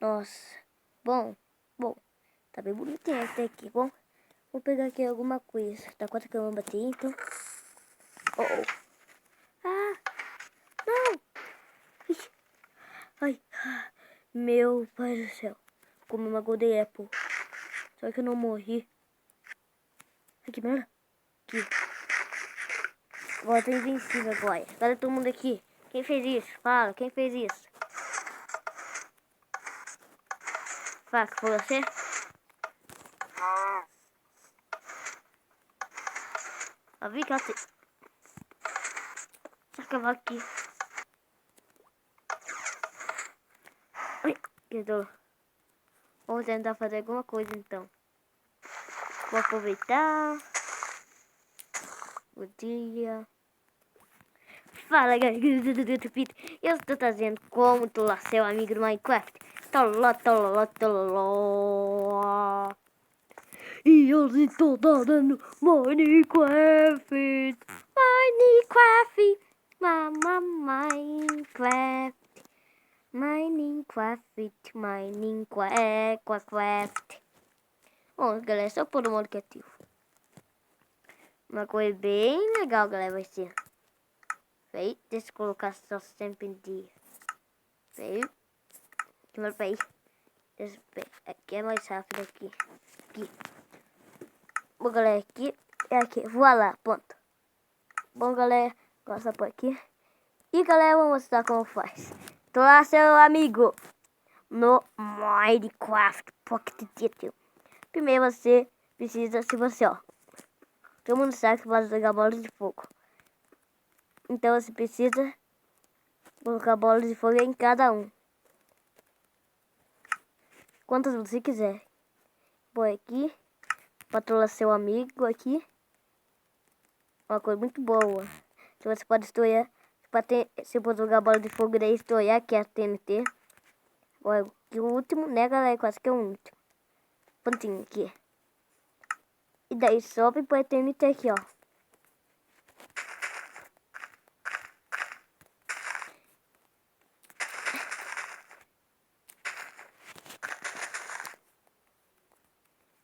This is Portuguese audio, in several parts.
Nossa. Bom. Tá bem bonitinho esse aqui. Bom, vou pegar aqui alguma coisa. Tá quanto que eu vou bater, então? Ah, não. Ixi. Ai. Meu pai do céu. Como uma Golden Apple. Só que eu não morri. Ai, que merda. Aqui. Agora eu tô invencível agora. Cadê todo mundo aqui? Quem fez isso? Fala, quem fez isso? Fala, que foi você? Eu vi que ela tem... Será que eu vou aqui? Ai, que dor. Vamos tentar fazer alguma coisa então. Vou aproveitar o dia. Fala, galera, eu estou trazendo como tu lá, seu amigo do Minecraft. Toló. E eu estou dando Minecraft. Minecraft. Bom, galera, só por um modo criativo. Uma coisa bem legal, galera, vai ser. Veio, deixa eu colocar só sempre em dia. Veio. Peraí. Aqui é mais rápido aqui. Bom, galera, aqui é aqui. Voilá, pronto. Bom, galera, gosta por aqui. E, galera, vou mostrar como faz. Tô lá, seu amigo, no Minecraft Pocket Edition. Primeiro você precisa, se você, ó. Todo mundo sabe que vai jogar bolas de fogo. Então você precisa colocar bolas de fogo em cada um. Quantas você quiser. Põe aqui. Patrola seu amigo aqui. Uma coisa muito boa. Se você pode estourar. Se for jogar bola de fogo daí estourar, que é a TNT. Olha, que o último, né, galera? Quase que é o último. Pontinho aqui. E daí sobe para a TNT aqui, ó.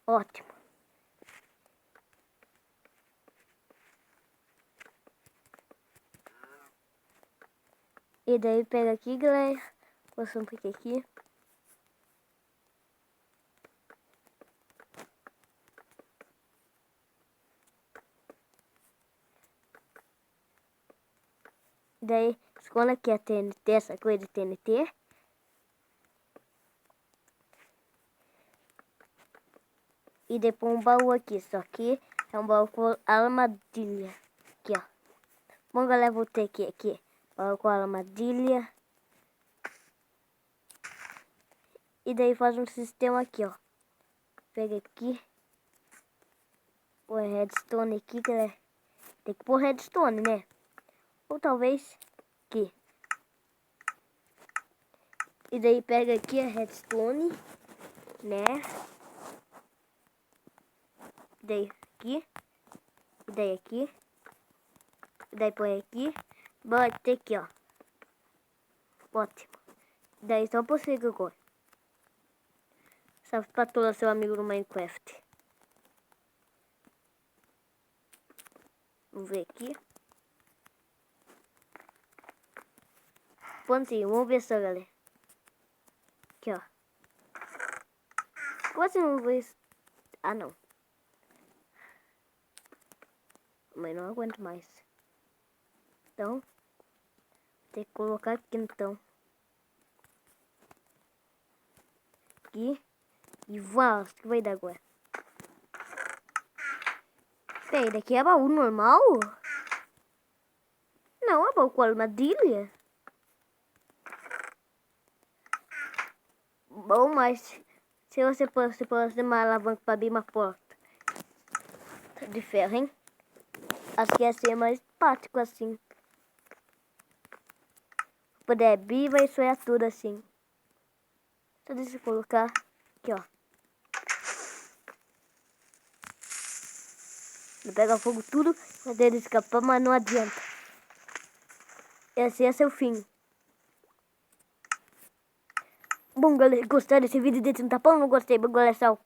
Ótimo. E daí pega aqui, galera. Posso um pouquinho aqui. Daí escolha aqui a TNT, essa coisa de TNT. E depois um baú aqui. Só que é um baú com armadilha. Aqui, ó. Bom, galera, vou ter aqui. Baú com armadilha. E daí faz um sistema aqui, ó. Pega aqui. Põe redstone aqui, galera. Tem que pôr redstone, né? Ou talvez aqui. E daí pega aqui a redstone, né? E daí aqui. E daí aqui. E daí põe aqui. Bota aqui, ó. Ótimo. E daí só prossiga agora. Salve pra todo seu amigo no Minecraft. Vamos ver aqui. Prontinho, vamos ver só, galera. Aqui, ó. Quase não vou... Ah, não. Mas não aguento mais. Então, tem que colocar aqui, então. Aqui. E vá, o que vai dar agora? Peraí, daqui é baú normal? Não, é baú com armadilha. Bom, mas se você pode fazer uma alavanca para abrir uma porta de ferro, hein? Acho que ia ser mais prático assim. Poder abrir, vai soar tudo assim. Só deixa eu colocar aqui, ó. Ele pega fogo tudo, mas ele escapar, mas não adianta. Esse é seu fim. Bom, galera, gostaram desse vídeo desse um tapão? Não gostei, bom, galera, tchau.